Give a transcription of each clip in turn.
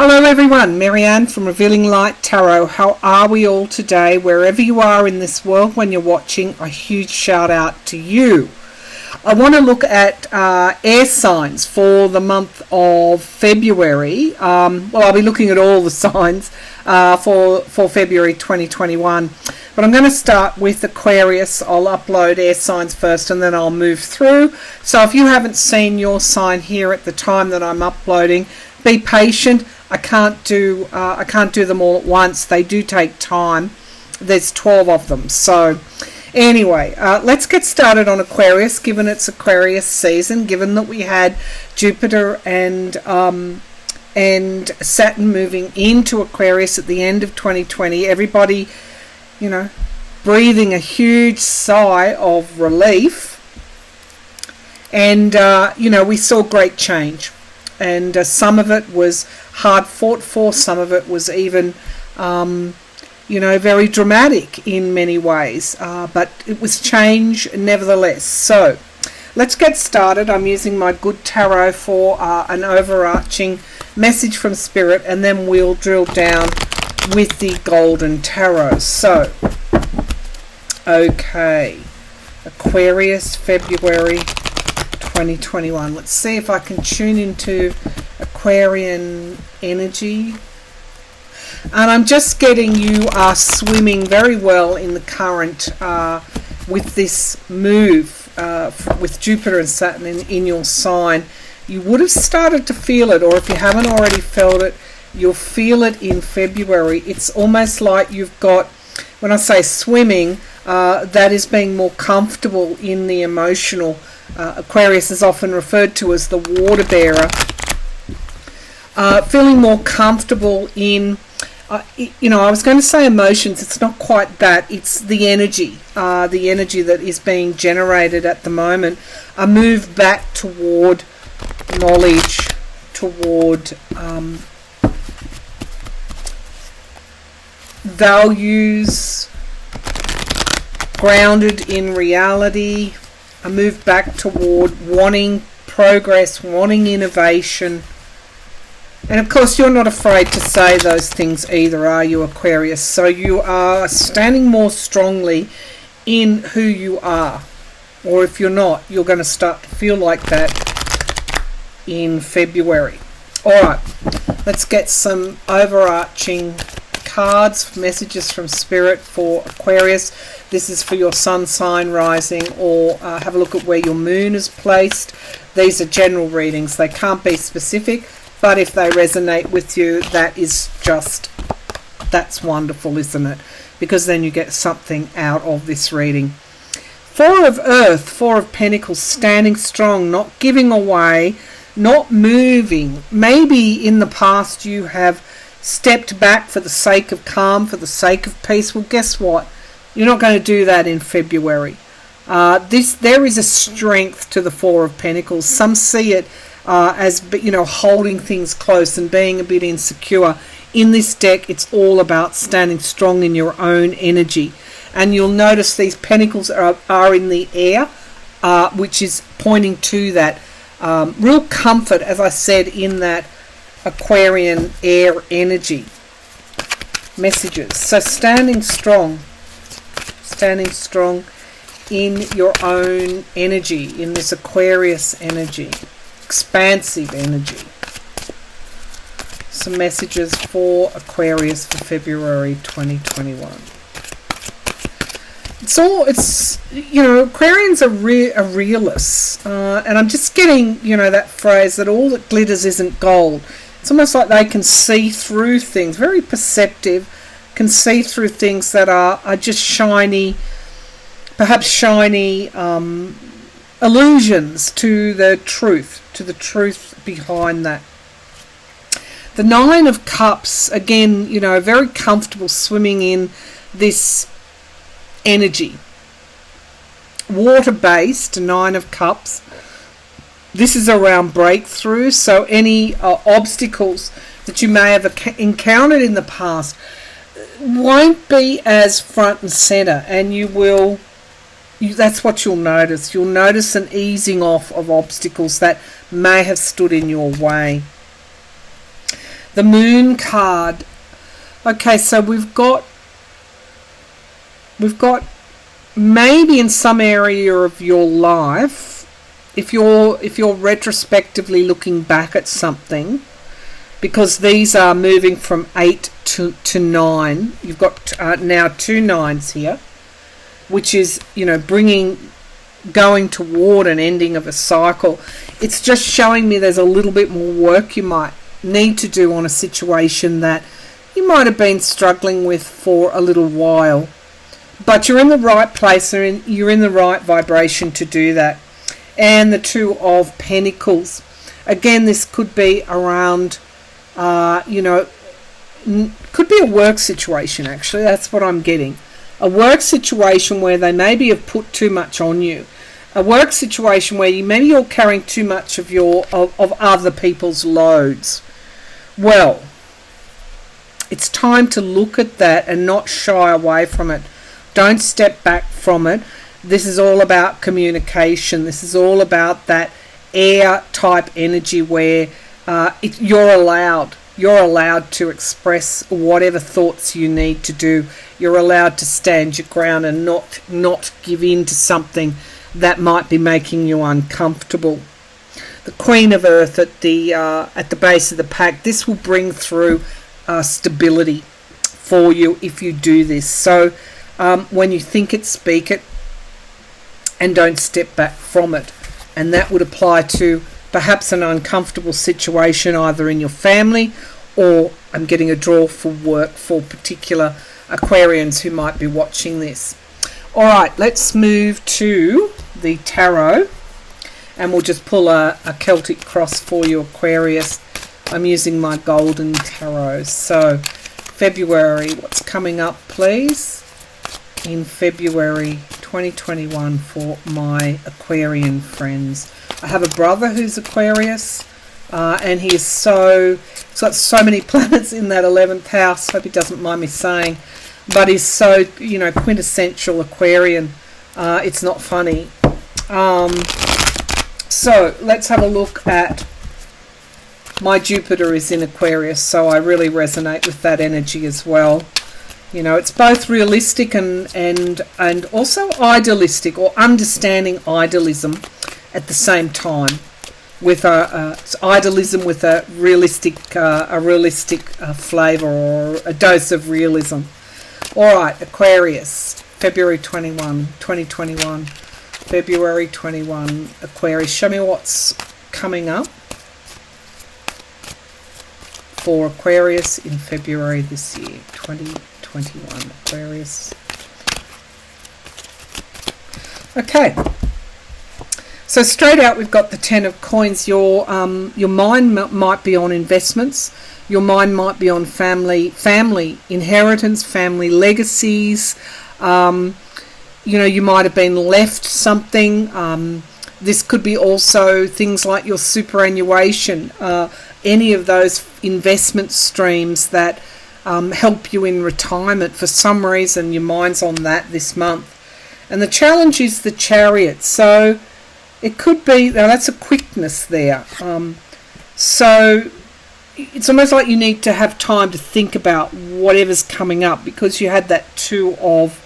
Hello everyone, Marianne from Revealing Light Tarot. How are we all today? Wherever you are in this world when you're watching, a huge shout out to you. I want to look at air signs for the month of February. I'll be looking at all the signs for February 2021. But I'm going to start with Aquarius. I'll upload air signs first and then I'll move through. So if you haven't seen your sign here at the time that I'm uploading, be patient. I can't do them all at once. They do take time. There's 12 of them. So anyway, let's get started on Aquarius, given it's Aquarius season, given that we had Jupiter and Saturn moving into Aquarius at the end of 2020. Everybody, breathing a huge sigh of relief. And, we saw great change. And some of it was hard fought for, some of it was even, very dramatic in many ways, but it was change nevertheless. So let's get started. I'm using my good tarot for an overarching message from Spirit, and then we'll drill down with the golden tarot. So, okay, Aquarius, February 2021. Let's see if I can tune into Aquarian energy. And I'm just getting you are swimming very well in the current with this move with Jupiter and Saturn in your sign. You would have started to feel it, or if you haven't already felt it, you'll feel it in February. It's almost like you've got, when I say swimming, that is being more comfortable in the emotional. Aquarius is often referred to as the water bearer. Feeling more comfortable in, I was going to say emotions. It's not quite that. It's the energy that is being generated at the moment. A move back toward knowledge, toward values, grounded in reality. A move back toward wanting progress, wanting innovation. And of course, you're not afraid to say those things either, are you, Aquarius? So you are standing more strongly in who you are. Or if you're not, you're going to start to feel like that in February. Alright, let's get some overarching cards, messages from Spirit for Aquarius. This is for your sun sign, rising, or have a look at where your moon is placed. These are general readings. They can't be specific, but if they resonate with you, that's wonderful, isn't it? Because then you get something out of this reading. Four of Earth, Four of Pentacles, standing strong, not giving away, not moving. Maybe in the past you have stepped back for the sake of calm, for the sake of peace. Well, guess what? You're not going to do that in February. There is a strength to the Four of Pentacles. Some see it as holding things close and being a bit insecure. In this deck, it's all about standing strong in your own energy. And you'll notice these pentacles are in the air, which is pointing to that real comfort, as I said, in that Aquarian air energy. Messages. So standing strong in your own energy, in this Aquarius energy, expansive energy. Some messages for Aquarius for February 2021. Aquarians are realists, and I'm just getting, that phrase that all that glitters isn't gold. It's almost like they can see through things, very perceptive, can see through things that are just shiny, perhaps shiny illusions to the truth behind that. The Nine of Cups, again, very comfortable swimming in this energy. Water-based, Nine of Cups. This is around breakthrough, so any obstacles that you may have encountered in the past won't be as front and center, and that's what you'll notice. You'll notice an easing off of obstacles that may have stood in your way. The Moon card. Okay, so we've got maybe in some area of your life, if you're retrospectively looking back at something, because these are moving from 8 to 9. You've got now 2 9s here, which is, going toward an ending of a cycle. It's just showing me there's a little bit more work you might need to do on a situation that you might have been struggling with for a little while. But you're in the right place, and you're in the right vibration to do that. And the 2 of Pentacles. Again, this could be around, could be a work situation, actually. That's what I'm getting. A work situation where they maybe have put too much on you. A work situation where maybe you're carrying too much of other people's loads. Well, it's time to look at that and not shy away from it. Don't step back from it. This is all about communication. This is all about that air type energy where you're allowed to express whatever thoughts you need to do. You're allowed to stand your ground and not give in to something that might be making you uncomfortable. The Queen of Earth at the base of the pack. This will bring through stability for you if you do this. So when you think it, speak it, and don't step back from it. And that would apply to perhaps an uncomfortable situation either in your family, or I'm getting a draw for work for particular Aquarians who might be watching this. All right, let's move to the tarot, and we'll just pull a Celtic cross for you, Aquarius. I'm using my golden tarot. So February, what's coming up, please? In February 2021 for my Aquarian friends. I have a brother who's Aquarius, and he's got so many planets in that 11th house. Hope he doesn't mind me saying, but he's so quintessential Aquarian. It's not funny. So let's have a look at my Jupiter is in Aquarius, so I really resonate with that energy as well. It's both realistic and also idealistic, or understanding idealism at the same time, with it's idealism with a realistic flavour, or a dose of realism. All right, Aquarius, February 2021. February 21, Aquarius. Show me what's coming up for Aquarius in February this year, 2021, Aquarius. Okay, so straight out we've got the 10 of coins. Your mind might be on investments. Your mind might be on family inheritance, family legacies. You might have been left something. This could be also things like your superannuation, any of those investment streams that help you in retirement. For some reason, your mind's on that this month. And the challenge is the Chariot. So it could be, now that's a quickness there. So it's almost like you need to have time to think about whatever's coming up, because you had that 2 of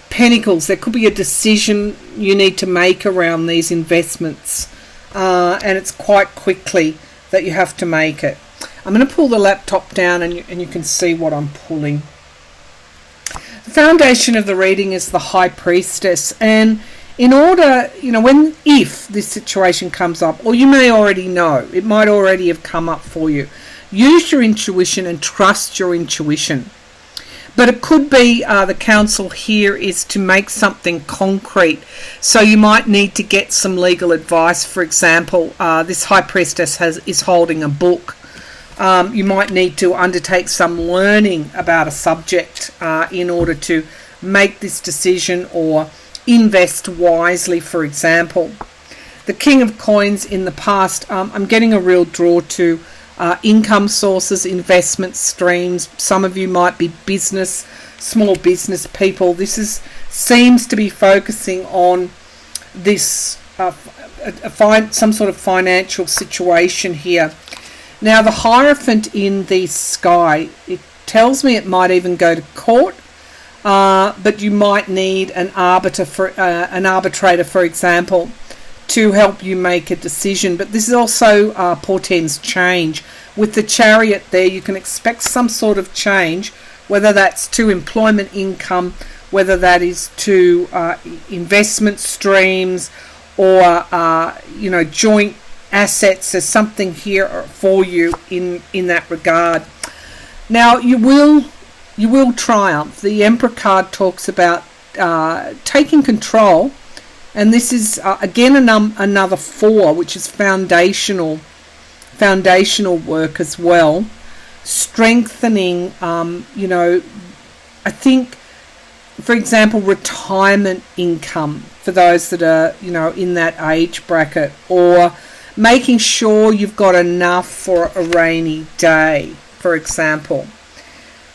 Pentacles. There could be a decision you need to make around these investments, and it's quite quickly that you have to make it. I'm going to pull the laptop down, and you can see what I'm pulling. The foundation of the reading is the High Priestess, and in order, if this situation comes up, or you may already know, it might already have come up for you, use your intuition and trust your intuition. But it could be the counsel here is to make something concrete. So you might need to get some legal advice. For example, this High Priestess is holding a book. You might need to undertake some learning about a subject in order to make this decision, or invest wisely, for example. The King of Coins in the past, I'm getting a real draw to income sources, investment streams. Some of you might be small business people. This seems to be focusing on this some sort of financial situation here. Now the Hierophant in the sky, it tells me it might even go to court, but you might need an arbitrator, for example, to help you make a decision. But this is also portends change. With the Chariot there, you can expect some sort of change, whether that's to employment income, whether that is to investment streams, or joint assets. There's something here for you in that regard. Now you will triumph. The Emperor card talks about taking control, and this is again another 4, which is foundational work as well, strengthening. I think, for example, retirement income for those that are in that age bracket, or making sure you've got enough for a rainy day, for example.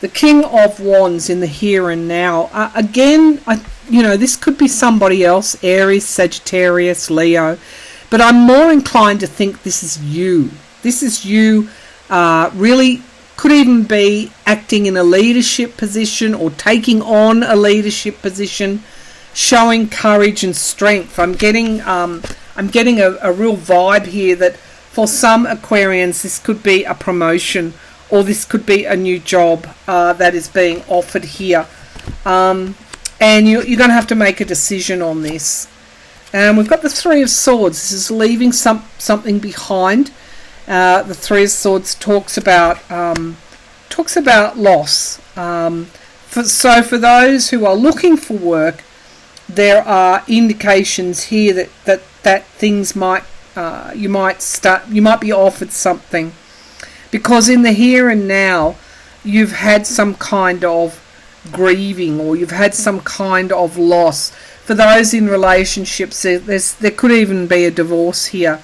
The King of Wands in the here and now. Again, this could be somebody else, Aries, Sagittarius, Leo, but I'm more inclined to think this is you. This is you, really could even be acting in a leadership position or taking on a leadership position, showing courage and strength. I'm getting a real vibe here that for some Aquarians this could be a promotion, or this could be a new job that is being offered here, and you're going to have to make a decision on this. And we've got the Three of Swords. This is leaving something behind. The Three of Swords talks about loss. So for those who are looking for work, there are indications here that things might you might be offered something, because in the here and now you've had some kind of grieving, or you've had some kind of loss. For those in relationships, there could even be a divorce here,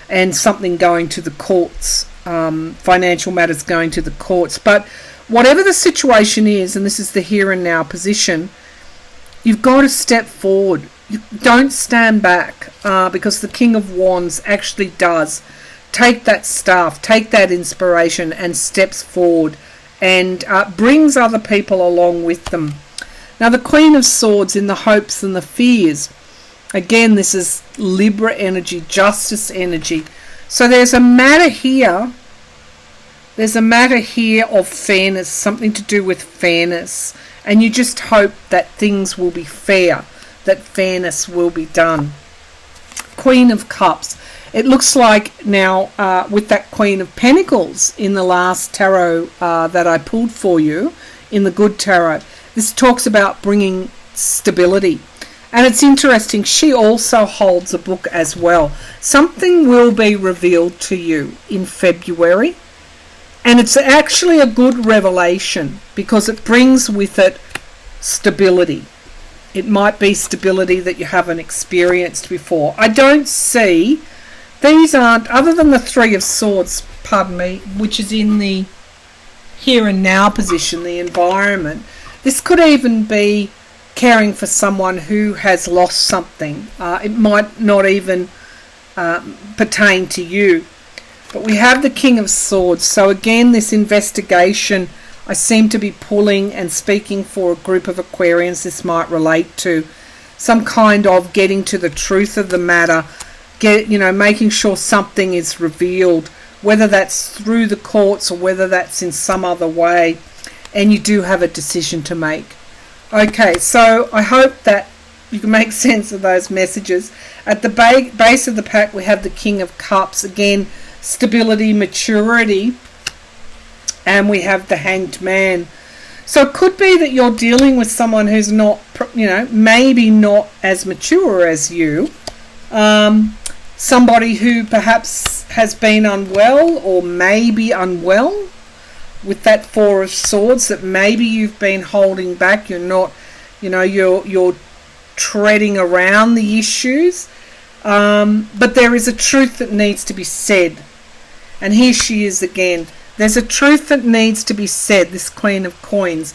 and something going to the courts, financial matters going to the courts. But whatever the situation is, and this is the here and now position, you've got to step forward. You don't stand back, because the King of Wands actually does take that staff, take that inspiration, and steps forward, and brings other people along with them. Now the Queen of Swords in the hopes and the fears. Again, this is Libra energy, justice energy. So there's a matter here. There's a matter here of fairness, something to do with fairness. And you just hope that things will be fair, that fairness will be done. Queen of Cups. It looks like now with that Queen of Pentacles in the last tarot that I pulled for you, in the good tarot, this talks about bringing stability. And it's interesting, she also holds a book as well. Something will be revealed to you in February. And it's actually a good revelation, because it brings with it stability. It might be stability that you haven't experienced before. I don't see, these aren't, other than the Three of Swords, which is in the here and now position, the environment. This could even be caring for someone who has lost something. It might not even pertain to you. But we have the King of Swords. So again, this investigation, I seem to be pulling and speaking for a group of Aquarians this might relate to. Some kind of getting to the truth of the matter, making sure something is revealed, whether that's through the courts or whether that's in some other way, and you do have a decision to make. Okay, so I hope that you can make sense of those messages. At the base of the pack, we have the King of Cups. Again, stability, maturity, and we have the Hanged Man. So it could be that you're dealing with someone who's not, maybe not as mature as you. Somebody who perhaps has been unwell, or maybe unwell, with that Four of Swords, that maybe you've been holding back. You're not, you're treading around the issues. But there is a truth that needs to be said. And here she is again. There's a truth that needs to be said, this Queen of Coins,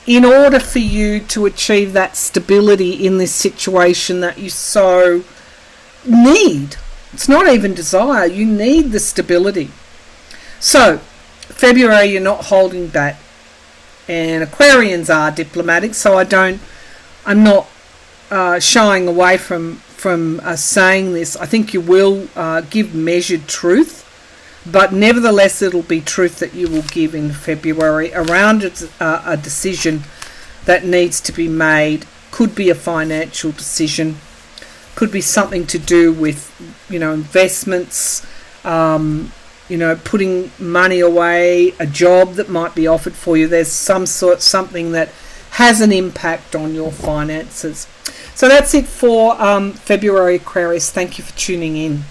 in order for you to achieve that stability in this situation that you so need. It's not even desire. You need the stability. So, February, you're not holding back. And Aquarians are diplomatic, so I'm not shying away from saying this. I think you will give measured truth, but nevertheless it'll be truth that you will give in February around a decision that needs to be made. Could be a financial decision, could be something to do with, investments, putting money away, a job that might be offered for you. There's something that has an impact on your finances. So that's it for February, Aquarius. Thank you for tuning in.